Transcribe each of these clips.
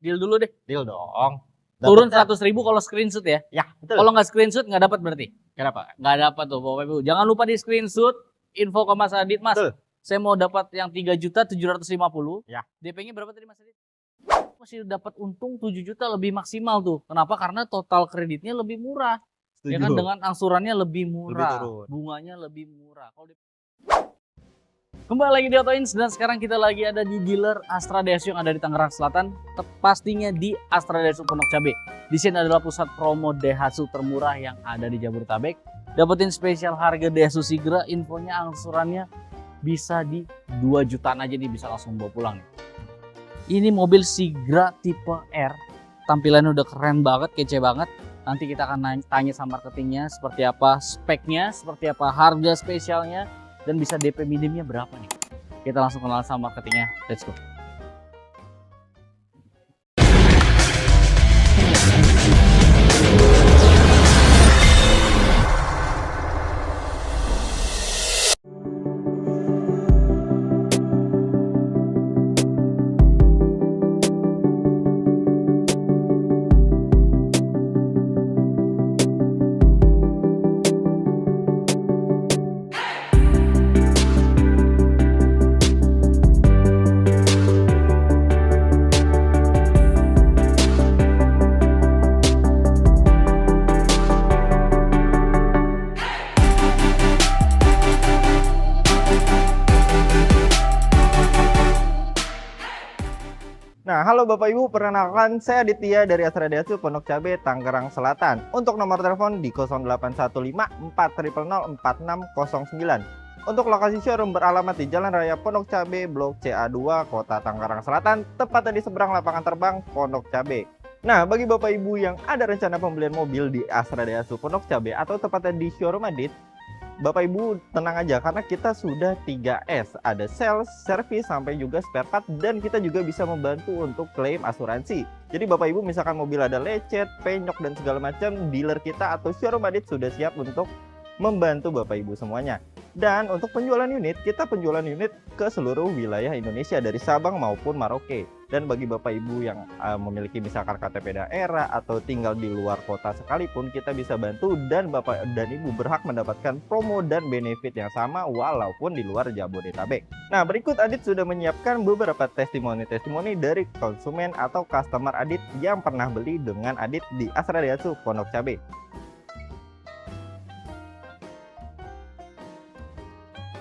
Deal dulu deh. Deal dong. Turun 100.000 kalau screenshot ya. Ya, betul. Kalau nggak screenshot nggak dapat berarti. Kenapa? Nggak dapat tuh Bapak Ibu. Jangan lupa di screenshot info ke Mas Adit, Mas. Betul. Saya mau dapat yang 3.750.000. Ya. DP-nya berapa tadi Mas Adit? Masih dapat untung 7 juta lebih maksimal tuh. Kenapa? Karena total kreditnya lebih murah. Ya kan, dengan angsurannya lebih murah, turun. bunganya lebih murah. Kembali lagi di Auto Ins dan sekarang kita lagi ada di dealer Astra Daihatsu yang ada di Tangerang Selatan, pastinya di Astra Daihatsu Pondok Cabe. Di sini adalah pusat promo Daihatsu termurah yang ada di Jabodetabek. Dapetin spesial harga Daihatsu Sigra, infonya angsurannya bisa di 2 jutaan aja nih, bisa langsung bawa pulang nih. Ini mobil Sigra tipe R, tampilannya udah keren banget, kece banget. Nanti kita akan tanya sama marketingnya seperti apa speknya, seperti apa harga spesialnya, dan bisa DP minimnya berapa nih. Kita langsung kenalan sama marketingnya, let's go. Nah, halo Bapak Ibu, perkenalkan saya Aditya dari Astra Daihatsu Pondok Cabe, Tangerang Selatan. Untuk nomor telepon di 0815 400 4609. Untuk lokasi showroom beralamat di Jalan Raya Pondok Cabe, Blok CA2, Kota Tangerang Selatan, tepatnya di seberang lapangan terbang Pondok Cabe. Nah, bagi Bapak Ibu yang ada rencana pembelian mobil di Astra Daihatsu Pondok Cabe atau tepatnya di showroom Adit, Bapak Ibu tenang aja karena kita sudah 3S, ada sales, service, sampai juga spare part, dan kita juga bisa membantu untuk klaim asuransi. Jadi Bapak Ibu misalkan mobil ada lecet, penyok, dan segala macam, dealer kita atau showroom Adit sudah siap untuk membantu Bapak Ibu semuanya. Dan untuk penjualan unit, kita penjualan unit ke seluruh wilayah Indonesia dari Sabang maupun Merauke. Dan bagi Bapak Ibu yang memiliki misalkan KTP daerah atau tinggal di luar kota sekalipun, kita bisa bantu dan Bapak dan Ibu berhak mendapatkan promo dan benefit yang sama walaupun di luar Jabodetabek. Nah, berikut Adit sudah menyiapkan beberapa testimoni dari konsumen atau customer Adit yang pernah beli dengan Adit di Astra Daihatsu Pondok Cabe.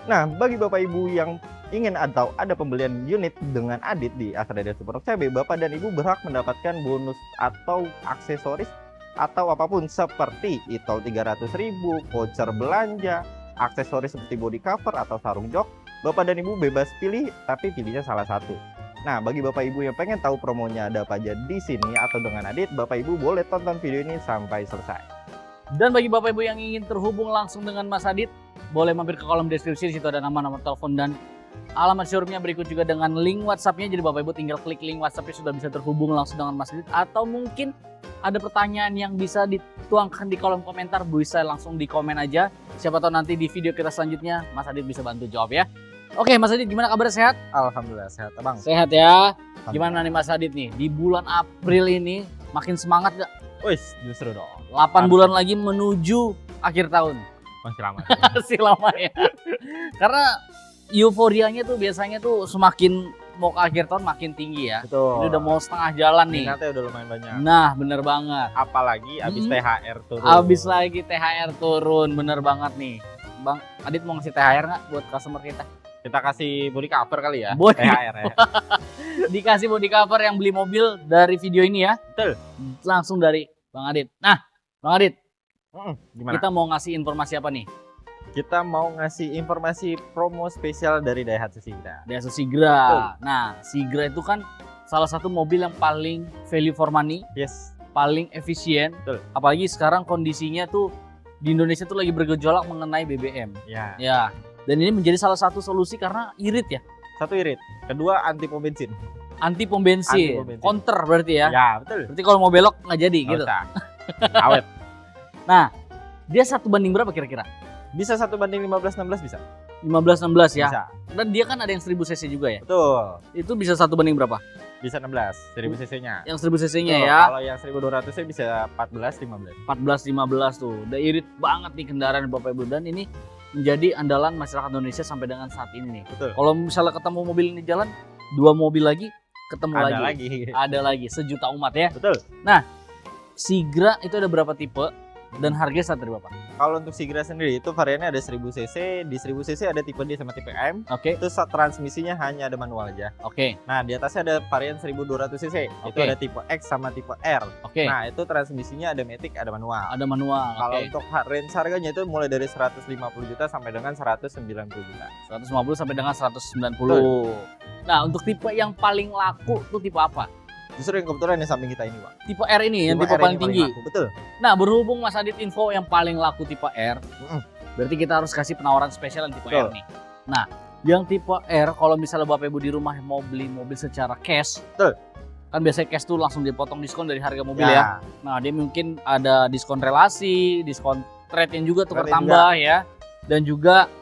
Nah, bagi Bapak Ibu yang ingin atau ada pembelian unit dengan Adit di Astra Daihatsu Pondok Cabe, Bapak dan Ibu berhak mendapatkan bonus atau aksesoris atau apapun seperti e-tol 300.000, voucher belanja, aksesoris seperti body cover atau sarung jok. Bapak dan Ibu bebas pilih, tapi pilihnya salah satu. Nah, bagi Bapak Ibu yang pengen tahu promonya ada apa aja di sini atau dengan Adit, Bapak Ibu boleh tonton video ini sampai selesai. Dan bagi Bapak Ibu yang ingin terhubung langsung dengan Mas Adit, boleh mampir ke kolom deskripsi, di situ ada nama, nomor telepon, dan alamat showroomnya. Berikut juga dengan link WhatsApp-nya. Jadi Bapak Ibu tinggal klik link WhatsApp-nya sudah bisa terhubung langsung dengan Mas Adit. Atau mungkin ada pertanyaan yang bisa dituangkan di kolom komentar, bisa langsung di komen aja. Siapa tahu nanti di video kita selanjutnya Mas Adit bisa bantu jawab ya. Oke Mas Adit, gimana kabar, sehat? Alhamdulillah sehat Bang. Sehat ya. Gimana nih Mas Adit nih di bulan April ini, makin semangat gak? Wis, justru dong. 8 bulan lagi menuju akhir tahun. Masih lama. Masih lama ya. Karena euforianya tuh biasanya tuh semakin mau ke akhir tahun makin tinggi ya. Betul. Ini udah mau setengah jalan nih. Minatnya udah lumayan banyak. Nah, bener banget. Apalagi abis THR turun. Abis lagi THR turun, bener banget nih. Bang Adit mau ngasih THR nggak buat customer kita? Kita kasih body cover kali ya. Body. THR ya. Dikasih body cover yang beli mobil dari video ini ya. Betul. Langsung dari Bang Adit. Nah, Bang Adit, gimana? kita mau ngasih informasi apa nih? Kita mau ngasih informasi promo spesial dari Daihatsu Sigra. Daihatsu Sigra. Nah, Sigra itu kan salah satu mobil yang paling value for money, Yes. paling efisien. Betul. Apalagi sekarang kondisinya tuh di Indonesia tuh lagi bergejolak mengenai BBM. Ya. Ya. Dan ini menjadi salah satu solusi karena irit ya. Satu irit. Kedua anti pom bensin. Anti pom bensin. Anti pom bensin. Counter berarti ya. Ya betul. Berarti kalau mau belok nggak jadi Nggak gitu. usah. Awet. Nah, dia 1 banding berapa kira-kira? Bisa 1:15 16 bisa. 15-16 ya. Bisa. Dan dia kan ada yang 1000 cc juga ya. Betul. Itu bisa 1 banding berapa? Bisa 16, 1000 cc-nya. Yang 1000 cc-nya Tuh, ya. Kalau yang 1200 nya bisa 14, 15. 14 15 tuh. Udah irit banget nih kendaraan Bapak Ibu, dan ini menjadi andalan masyarakat Indonesia sampai dengan saat ini nih. Betul. Kalau misalnya ketemu mobil ini jalan, 2 mobil lagi ketemu Ada lagi. lagi. Ada lagi, sejuta umat ya. Betul. Sigra itu ada berapa tipe dan harganya start dari berapa? Kalau untuk Sigra sendiri itu variannya ada 1000 cc, di 1000 cc ada tipe D sama tipe M. Oke. Itu transmisinya hanya ada manual aja. Oke. Nah, di atasnya ada varian 1200 cc. Itu Oke. ada tipe X sama tipe R. Oke. Nah, itu transmisinya ada matic, ada manual. Ada manual. Kalau Oke. untuk range harganya itu mulai dari 150 juta sampai dengan 190 juta. 150 sampai dengan 190. Nah, untuk tipe yang paling laku tuh tipe apa? Justru yang kebetulan di samping kita ini, Pak. Tipe R ini yang tipe R paling ini tinggi. laku. Betul. Nah, berhubung Mas Adit info yang paling laku tipe R, berarti kita harus kasih penawaran spesial yang tipe Betul. R nih. Nah, yang tipe R kalau misalnya Bapak Ibu di rumah mau beli mobil secara cash, Betul. kan biasanya cash tuh langsung dipotong diskon dari harga mobil ya. Nah, dia mungkin ada diskon relasi, diskon trade-in juga tukar Trade-in tambah ya, dan juga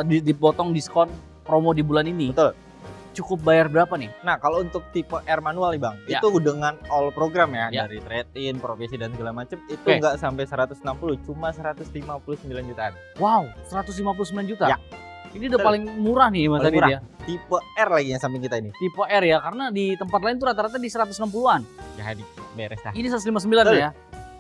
dipotong diskon promo di bulan ini. Betul. Cukup bayar berapa nih? Nah, kalau untuk tipe R manual nih, Bang, Ya. itu dengan all program ya, Ya. dari trade-in, profesi dan segala macam, itu Oke. nggak sampai 160, cuma 159 jutaan. Wow, 159 juta. Ya. Ini udah Betul. paling murah nih Mas Paling Adit murah. ya. Tipe R lagi yang samping kita ini. Tipe R ya, karena di tempat lain tuh rata-rata di 160-an. Jadi beres dah. Ini 159 Betul. ya.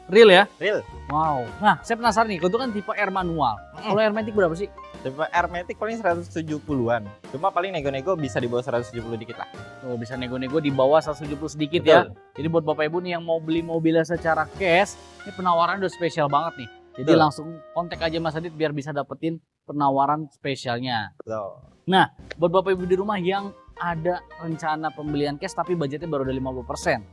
Real ya? Real. Wow. Nah, saya penasaran nih, kalau itu kan tipe R manual. Kalau R matic berapa sih? Tipe R Matic paling 170-an. Cuma paling nego-nego bisa di bawah 170 dikit lah. Tuh, bisa nego-nego di bawah 170 sedikit Betul. ya. Jadi buat Bapak Ibu nih yang mau beli mobilnya secara cash, ini penawaran udah spesial banget nih. Jadi Betul. langsung kontak aja Mas Adit biar bisa dapetin penawaran spesialnya. Betul. Buat Bapak Ibu di rumah yang ada rencana pembelian cash tapi budgetnya baru ada 50%.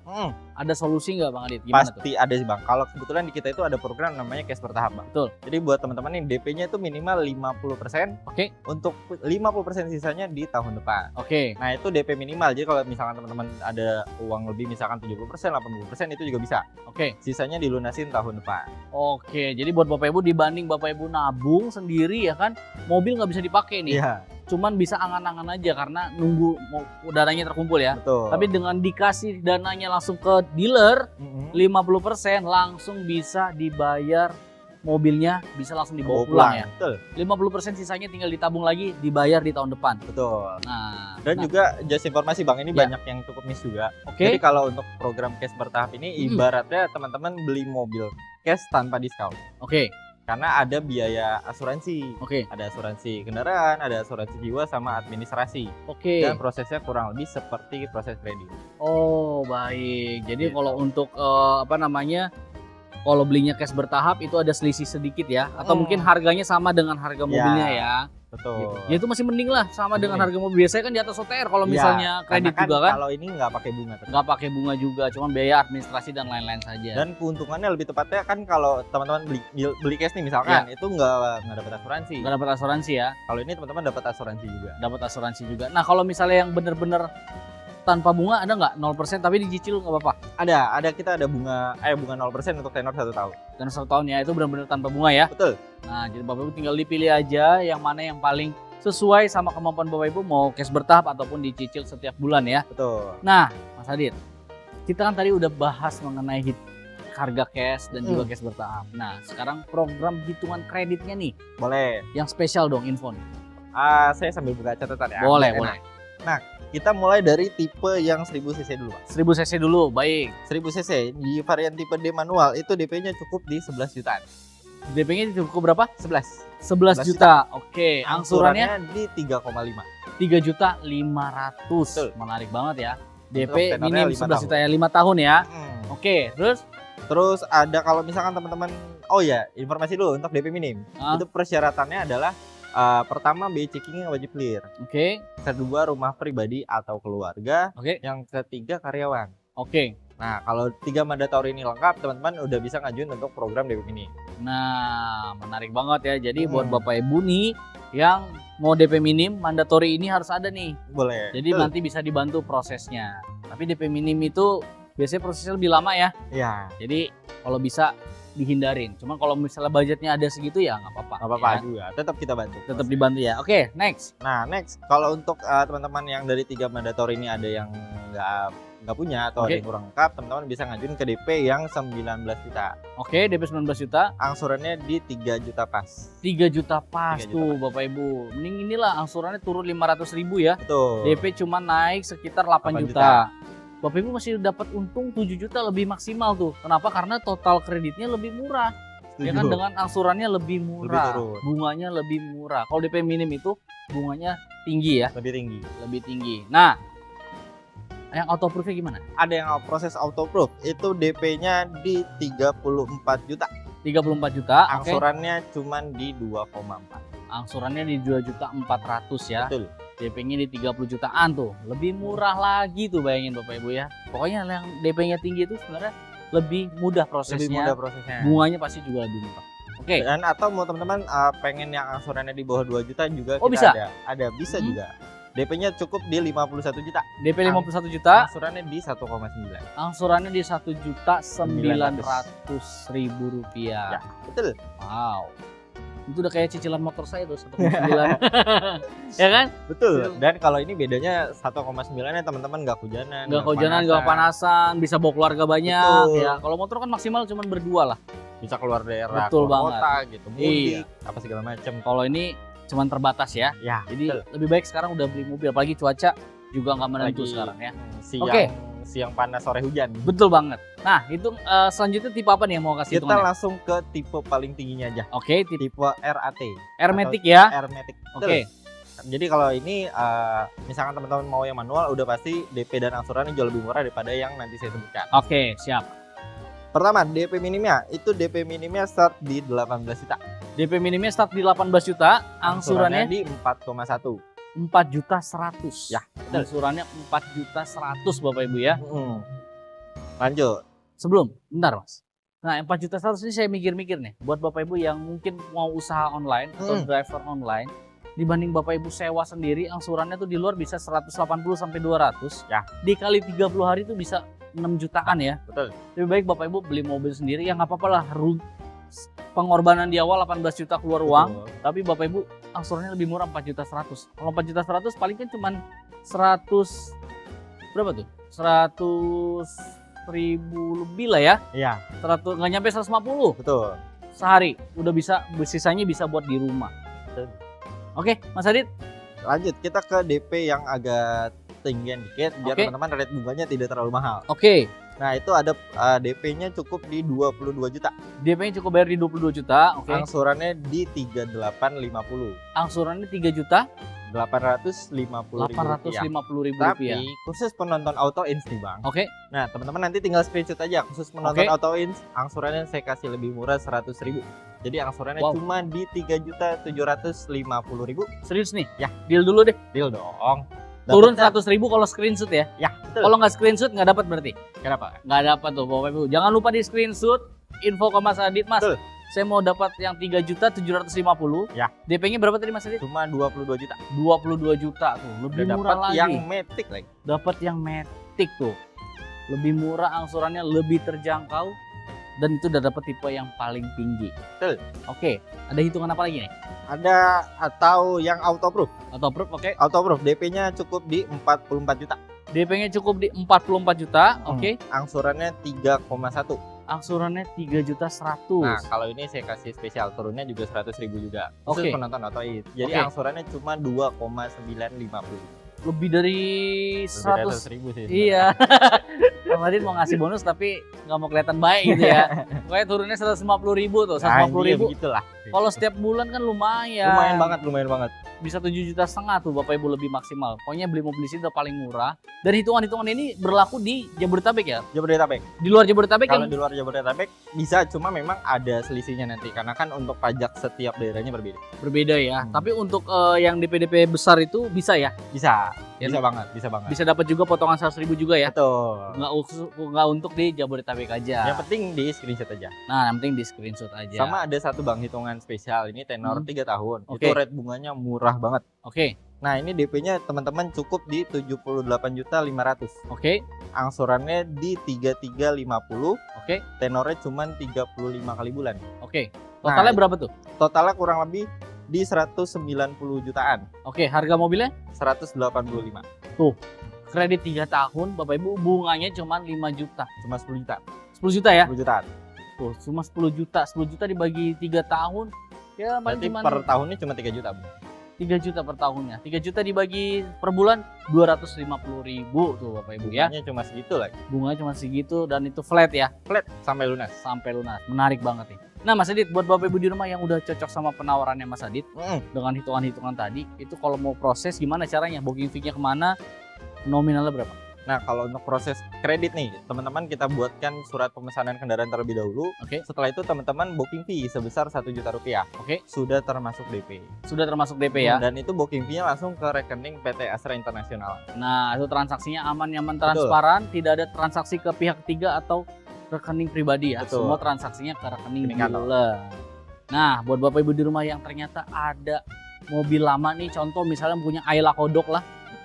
Ada solusi nggak Bang Adit? Gimana tuh? Pasti ada sih, Bang. Kalau kebetulan di kita itu ada program namanya cash bertahap, Bang. Betul. Jadi buat teman-teman nih DP-nya itu minimal 50%. Oke. Untuk 50% sisanya di tahun depan. Oke. Nah, itu DP minimal. Jadi kalau misalkan teman-teman ada uang lebih misalkan 70%, 80% itu juga bisa. Oke. Sisanya dilunasin tahun depan. Oke. Jadi buat Bapak Ibu dibanding Bapak Ibu nabung sendiri ya kan, mobil nggak bisa dipakai nih. Iya, Cuman bisa angan-angan aja karena nunggu dananya terkumpul ya. betul. Tapi dengan dikasih dananya langsung ke dealer, Mhm. 50% langsung bisa dibayar mobilnya, bisa langsung dibawa pulang ya. Betul, 50% sisanya tinggal ditabung lagi, dibayar di tahun depan. betul. Nah, Dan juga just informasi, Bang, ini Ya. banyak yang cukup miss juga. oke. Jadi kalau untuk program cash bertahap ini ibaratnya teman-teman beli mobil cash tanpa diskon. Oke. Karena ada biaya asuransi. Oke. Ada asuransi kendaraan, ada asuransi jiwa sama administrasi. Oke. Dan prosesnya kurang lebih seperti proses kredit. Oh, baik. Jadi Gitu. kalau untuk kalau belinya cash bertahap itu ada selisih sedikit ya, atau mungkin harganya sama dengan harga mobilnya ya. Betul. Gitu. Ya itu masih mending lah sama dengan Mending. harga mobil. Biasanya kan di atas OTR kalau Iya, misalnya kredit karena juga kan. Kalau ini nggak pakai bunga. Tetap. Nggak pakai bunga juga, cuma biaya administrasi dan lain-lain saja. Dan keuntungannya lebih tepatnya kan kalau teman-teman beli cash nih misalkan itu nggak dapat asuransi. Nggak dapat asuransi ya, Kalau ini teman-teman dapat asuransi juga. dapat asuransi juga. Nah kalau misalnya yang bener-bener tanpa bunga ada nggak 0% tapi dicicil nggak apa-apa? Kita ada bunga 0% untuk tenor 1 tahun. Dan 1 tahun ya, itu benar-benar tanpa bunga ya. Betul. Nah jadi Bapak Ibu tinggal dipilih aja yang mana yang paling sesuai sama kemampuan Bapak Ibu, mau cash bertahap ataupun dicicil setiap bulan ya. Betul. Nah Mas Adit, kita kan tadi udah bahas mengenai harga cash dan juga cash bertahap. Nah sekarang program hitungan kreditnya nih, Boleh. yang spesial dong info nih. Saya sambil buka catatan ya. Boleh, Biar boleh. enak. Kita mulai dari tipe yang 1000 cc dulu, Pak. 1000 cc dulu, baik. 1000 cc di varian tipe D manual itu DP-nya cukup di 11 jutaan. DP-nya cukup berapa? 11. 11 juta. Oke, angsurannya di 3,5. 3.500.000. Betul. Menarik banget ya. Untuk DP tenornya minim 5 11 juta ya, 5 tahun ya. Oke, terus Terus ada kalau misalkan teman-teman, oh ya informasi dulu untuk DP minim. Itu persyaratannya adalah pertama BI checkingnya wajib clear. Oke. Kedua rumah pribadi atau keluarga. Oke. Yang ketiga karyawan. Oke. Nah kalau 3 mandatori ini lengkap, teman-teman udah bisa ngajuin untuk program DP minim. Nah, menarik banget ya. Jadi buat Bapak Ibu nih yang mau DP minim, mandatory ini harus ada nih. Boleh. Jadi nanti bisa dibantu prosesnya. Tapi DP minim itu biasanya prosesnya lebih lama ya. Ya. Jadi kalau bisa dihindarin. Cuma kalau misalnya budgetnya ada segitu ya nggak apa-apa. Nggak apa-apa ya. juga, tetap kita bantu. Tetap dibantu ya. Oke, next. Nah next, kalau untuk teman-teman yang dari 3 mandatori ini ada yang nggak punya atau ada Oke. yang kurang lengkap, teman-teman bisa ngajuin ke DP yang 19 juta. Oke, DP 19 juta, Angsurannya di 3 juta pas. 3 juta pas 3 juta tuh Bapak Ibu. Mending inilah angsurannya turun 500.000 ya. Betul. DP cuma naik sekitar 8 8 juta. Bapak Ibu masih dapat untung 7 juta lebih maksimal tuh. Kenapa? Karena total kreditnya lebih murah. Ya kan, Setuju. dengan angsurannya lebih murah, turun. bunganya lebih murah. Kalau DP minim itu bunganya tinggi ya, Lebih tinggi. lebih tinggi. Nah, yang auto proof-nya gimana? Ada yang proses auto proof, itu DP-nya di 34 juta. 34 juta, oke. Angsurannya cuman di 2,4. Angsurannya di 2.400.000 ya. Betul. DP-nya di 30 jutaan tuh. Lebih murah lagi tuh, bayangin Bapak Ibu ya. Pokoknya yang DP-nya tinggi itu sebenarnya lebih mudah prosesnya. Lebih mudah prosesnya. Bunganya pasti juga lebih murah. Oke. Dan atau mau teman-teman pengen yang angsurannya di bawah 2 juta juga Oh, kita bisa? ada bisa Hmm. juga. DP-nya cukup di 51 juta. DP 51 juta, Angsurannya di 1,9. angsurannya di 1.900.000 rupiah. Ya, betul. Wow. Itu udah kayak cicilan motor saya tuh 1,9. Ya kan? Betul. Dan kalau ini bedanya 1,9-nya teman-teman nggak hujanan, Nggak kehujanan, nggak panasan, bisa bawa keluarga banyak. Betul. Ya, kalau motor kan maksimal cuma berdua lah. bisa keluar daerah, Betul keluar banget. kota gitu, mudik, Iya. apa segala macam. Kalau ini cuman terbatas ya. Ya, Jadi betul. lebih baik sekarang udah beli mobil, apalagi cuaca juga nggak menentu Lagi sekarang ya. siang Oke. siang panas sore hujan. Betul banget. Nah, itu selanjutnya tipe apa nih yang mau kasih Kita hitungannya? langsung ke tipe paling tingginya aja. Oke, tipe Tipe RAT. Hermetic ya. Hermetic. Oke. Betul. Jadi kalau ini misalkan teman-teman mau yang manual udah pasti DP dan angsurannya jauh lebih murah daripada yang nanti saya sebutkan. Oke, siap. Pertama, DP minimnya itu DP minimnya start di 18 juta. DP minimnya start di 18 juta, angsurannya di 4,1. 4.100.000. Ya, betul. Angsurannya 4.100.000 Bapak Ibu ya. Lanjut. Sebelum, bentar Mas. Nah, 4.100.000 ini saya mikir-mikir nih, buat Bapak Ibu yang mungkin mau usaha online atau driver online, dibanding Bapak Ibu sewa sendiri, angsurannya tuh di luar bisa 180 sampai 200. Ya. Dikali 30 hari itu bisa 6 jutaan ya. Betul. Lebih baik Bapak Ibu beli mobil sendiri, ya nggak apa-apa lah. Pengorbanan di awal 18 juta keluar uang, Betul. tapi Bapak Ibu angsurannya lebih murah 4.100.000. Kalau 4.100.000 paling kan cuman 100 berapa tuh? 100.000 lebih lah ya. Iya, 100 nggak nyampe 150 betul. sehari. Udah bisa, sisanya bisa buat di rumah. Betul. Oke, Mas Adit. Lanjut kita ke DP yang agak tinggian dikit biar Oke. teman-teman rate bunganya tidak terlalu mahal. Oke, Nah, itu ada DP-nya cukup di 22 juta. DP-nya cukup bayar di 22 juta. Oke. Angsurannya di 3850. Angsurannya 3 juta 850.000 rupiah. 850.000 Tapi rupiah. khusus penonton auto ins nih Bang. Oke, Nah, teman-teman nanti tinggal screenshot aja. Khusus penonton Oke. auto ins, angsurannya saya kasih lebih murah 100.000. Jadi angsurannya Wow. cuma di 3.750.000. serius nih. Ya. Deal dulu deh. Deal dong. Turun Dapatnya- 100.000 kalau screenshot ya. Ya, betul. Kalau nggak screenshot nggak dapat berarti. Kenapa? Nggak dapat tuh Bapak Ibu. Jangan lupa di screenshot info ke Mas Adit, Mas. Betul. Saya mau dapat yang 3.750.000. Ya. DP-nya berapa tadi Mas Adit? Cuma 22 juta. 22 juta tuh. Lebih Udah murah dapat lagi. yang Matic lagi. Dapat yang Matic tuh. Lebih murah, angsurannya lebih terjangkau, dan itu udah dapat tipe yang paling tinggi. Betul. Oke, ada hitungan apa lagi nih? Ada atau yang auto proof. Auto proof, oke. Auto proof DP-nya cukup di 44 juta. DP-nya cukup di 44 juta, oke. Angsurannya 3,1. Angsurannya 3.100.000. Nah, kalau ini saya kasih spesial turunnya juga 100.000 juga. Khusus Oke. penonton auto ins. Jadi Oke. angsurannya cuma 2,950. Lebih dari 100. 100.000 sih. Iya. Bang Adit mau ngasih bonus tapi nggak mau kelihatan baik gitu ya. Pokoknya turunnya 150.000 tuh, 150.000. Begitulah. Kalau setiap bulan kan lumayan. Lumayan banget. Bisa 7,5 juta tuh Bapak Ibu lebih maksimal. Pokoknya beli mobil di sini udah paling murah. Dan hitungan-hitungan ini berlaku di Jabodetabek ya. Jabodetabek. Di luar Jabodetabek Kalau yang di luar Jabodetabek bisa, cuma memang ada selisihnya nanti karena kan untuk pajak setiap daerahnya berbeda. berbeda ya. Tapi untuk yang DP-DP besar itu bisa ya. Bisa. Ya, Bisa banget, bisa banget. Bisa dapat juga potongan 100.000 juga ya. Betul. Nggak untuk di Jabodetabek aja. Yang penting di screenshot aja. Nah, yang penting di screenshot aja. Sama ada satu Bang hitungan spesial ini tenor 3 tahun. Oke. Itu rate bunganya murah banget. Oke. Nah, ini DP-nya teman-teman cukup di 78.500.000. Oke. Angsurannya di 3350, Oke. tenornya cuma 35 kali bulan. Oke. Totalnya Nah, berapa tuh? Totalnya kurang lebih di 190 jutaan. Oke, harga mobilnya 185. Kredit 3 tahun, Bapak Ibu, bunganya cuma 5 juta. Cuma 10 juta. 10 juta ya? 10 juta. Tuh, cuma 10 juta. 10 juta dibagi 3 tahun. Ya, Berarti cuma per tahunnya cuma 3 juta, Bu. 3 juta per tahunnya. 3 juta dibagi per bulan 250.000 tuh Bapak Ibu ya. Bunganya cuma segitu lagi. Bunganya cuma segitu dan itu flat ya, Flat sampai lunas. sampai lunas. Menarik banget nih. Nah, Mas Adit, buat Bapak Ibu di rumah yang udah cocok sama penawarannya Mas Adit dengan hitungan-hitungan tadi, itu kalau mau proses gimana caranya? Booking fee-nya kemana? Nominalnya berapa? Nah, kalau untuk proses kredit nih, teman-teman kita buatkan surat pemesanan kendaraan terlebih dahulu. Oke. Setelah itu teman-teman booking fee sebesar 1 juta rupiah. Oke. Sudah termasuk DP. Sudah termasuk DP ya. Dan itu booking fee-nya langsung ke rekening PT Astra Internasional. Nah, itu transaksinya aman, nyaman, transparan, tidak ada transaksi ke pihak ketiga atau rekening pribadi ya. Betul. Semua transaksinya ke rekening Rekening kantor. dealer. Nah, buat Bapak Ibu di rumah yang ternyata ada mobil lama nih, contoh misalnya punya Ayla Kodok lah.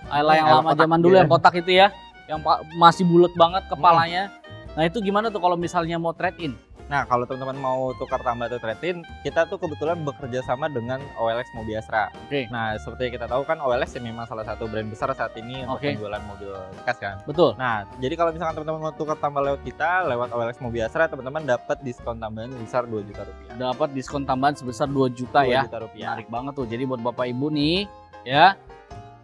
Ayla yang Ayla lama kotak, zaman dulu iya. yang kotak itu ya, yang masih bulat banget kepalanya. Nah, itu gimana tuh kalau misalnya mau trade in? Nah, kalau teman-teman mau tukar tambah atau trade-in, kita tuh kebetulan bekerja sama dengan OLX Mobiastra. Oke. Nah, seperti yang kita tahu kan OLX ya memang salah satu brand besar saat ini untuk Oke. penjualan mobil bekas kan. Betul. Nah, jadi kalau misalkan teman-teman mau tukar tambah lewat kita, lewat OLX Mobiastra, teman-teman dapat diskon tambahan sebesar 2 juta rupiah. Dapat diskon tambahan sebesar 2 juta 2 ya. juta rupiah. Menarik banget tuh. Jadi buat Bapak Ibu nih, ya.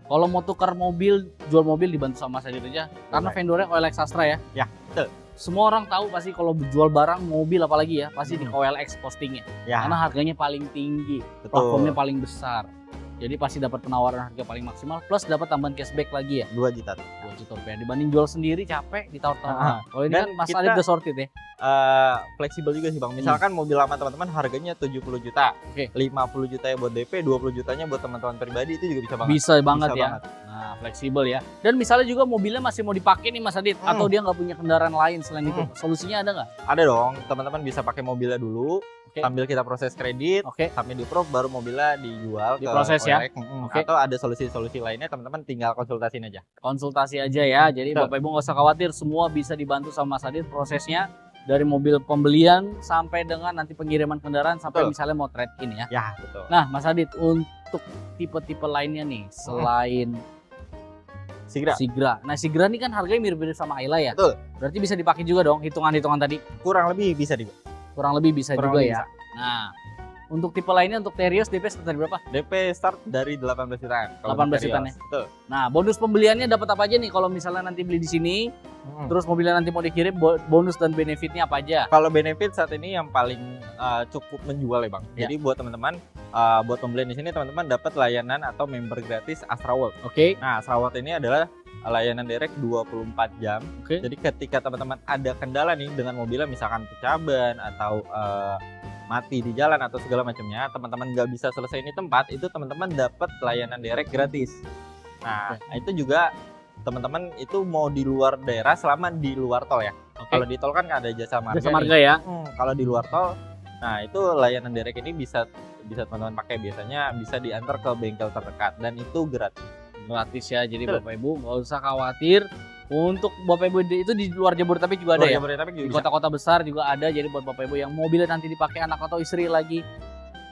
Kalau mau tukar mobil, jual mobil dibantu sama Mas Adit aja. Karena Boleh. vendornya OLX Astra ya. Ya, betul. Semua orang tahu pasti kalau jual barang mobil apalagi ya, pasti di OLX postingnya. Ya, Karena harganya paling tinggi, betul. platformnya paling besar. Jadi pasti dapat penawaran harga paling maksimal plus dapat tambahan cashback lagi ya. 2 juta. 2 juta rupiah. Dibanding jual sendiri capek ditawar-tawar. Ah, Kalau ini dan kan Mas kita- Adit udah sorted ya. Fleksibel juga sih Bang. Misalkan mobil lama teman-teman harganya 70 juta. Oke. 50 juta ya buat DP, 20 jutanya buat teman-teman pribadi itu juga bisa banget. Bisa banget Bisa ya. banget. Nah, fleksibel ya. Dan misalnya juga mobilnya masih mau dipakai nih Mas Adit atau dia nggak punya kendaraan lain selain itu. Solusinya ada nggak? Ada dong, teman-teman bisa pakai mobilnya dulu, Oke. sambil kita proses kredit, Oke. sampai di approve baru mobilnya dijual Diproses ya? OLX. Oke. Atau ada solusi-solusi lainnya teman-teman tinggal konsultasiin aja. Konsultasi aja ya. Jadi Betul. Bapak Ibu nggak usah khawatir, semua bisa dibantu sama Mas Adit prosesnya dari mobil pembelian sampai dengan nanti pengiriman kendaraan sampai Betul. misalnya mau trade in ya. Ya, betul. Nah, Mas Adit untuk tipe-tipe lainnya nih selain Sigra, Sigra. Nah, Sigra ini kan harganya mirip-mirip sama Ayla ya. Betul. Berarti bisa dipakai juga dong hitungan-hitungan tadi. kurang lebih bisa di Kurang lebih bisa kurang juga lebih ya. Nah, untuk tipe lainnya untuk Terios DP sekitar berapa? DP start dari 18 jutaan. kalau 18 untuk jutaan Terios. Betul. Nah, bonus pembeliannya dapat apa aja nih kalau misalnya nanti beli di sini, terus mobilnya nanti mau dikirim, bonus dan benefitnya apa aja? Kalau benefit saat ini yang paling cukup menjual ya Bang. Ya. Jadi buat teman-teman, buat pembelian di sini teman-teman dapat layanan atau member gratis Astra World. Oke. Nah, Astra World ini adalah layanan direct 24 jam. Oke. Jadi ketika teman-teman ada kendala nih dengan mobilnya, misalkan pecah atau mati di jalan atau segala macamnya, teman-teman nggak bisa selesai di tempat, itu teman-teman dapat layanan direct gratis. Nah, itu juga teman-teman itu mau di luar daerah selama di luar tol ya. Oke. Kalau di tol kan ada jasa marga. Jasa nih. marga ya. Kalau di luar tol, nah itu layanan direct ini bisa teman-teman pakai, biasanya bisa diantar ke bengkel terdekat dan itu gratis. Gratis ya. Jadi Betul. Bapak Ibu nggak usah khawatir. Untuk Bapak Ibu itu di luar Jabodetabek juga ada ya. Jabodetabek juga Di bisa. kota-kota besar juga ada. Jadi buat Bapak Ibu yang mobilnya nanti dipakai anak atau istri lagi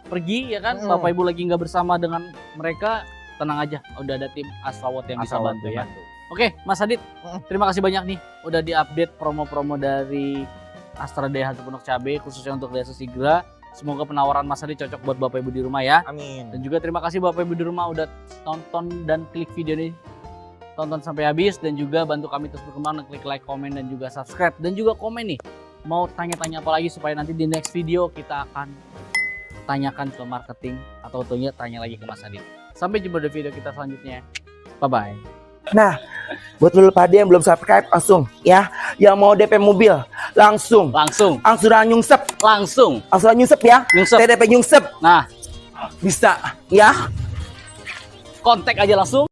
pergi ya kan, Bapak Ibu lagi nggak bersama dengan mereka, tenang aja. Udah ada tim Astra World yang bisa Asal bantu ya. Oke, Mas Adit, terima kasih banyak nih udah diupdate promo-promo dari Astra Daihatsu Pondok Cabe khususnya untuk Daihatsu Sigra. Semoga penawaran Mas Adit cocok buat Bapak Ibu di rumah ya. Amin. Dan juga terima kasih Bapak Ibu di rumah udah tonton dan klik video ini. Tonton sampai habis dan juga bantu kami terus berkembang dan klik like, komen dan juga subscribe dan juga komen nih. Mau tanya-tanya apa lagi supaya nanti di next video kita akan tanyakan ke marketing atau tanya lagi ke Mas Adit. Sampai jumpa di video kita selanjutnya. Bye-bye. Nah, buat lu pada yang belum subscribe langsung ya, yang mau DP mobil langsung angsuran nyungsep ya, Nyungsep. TDP nyungsep Nah, bisa ya. kontak aja langsung.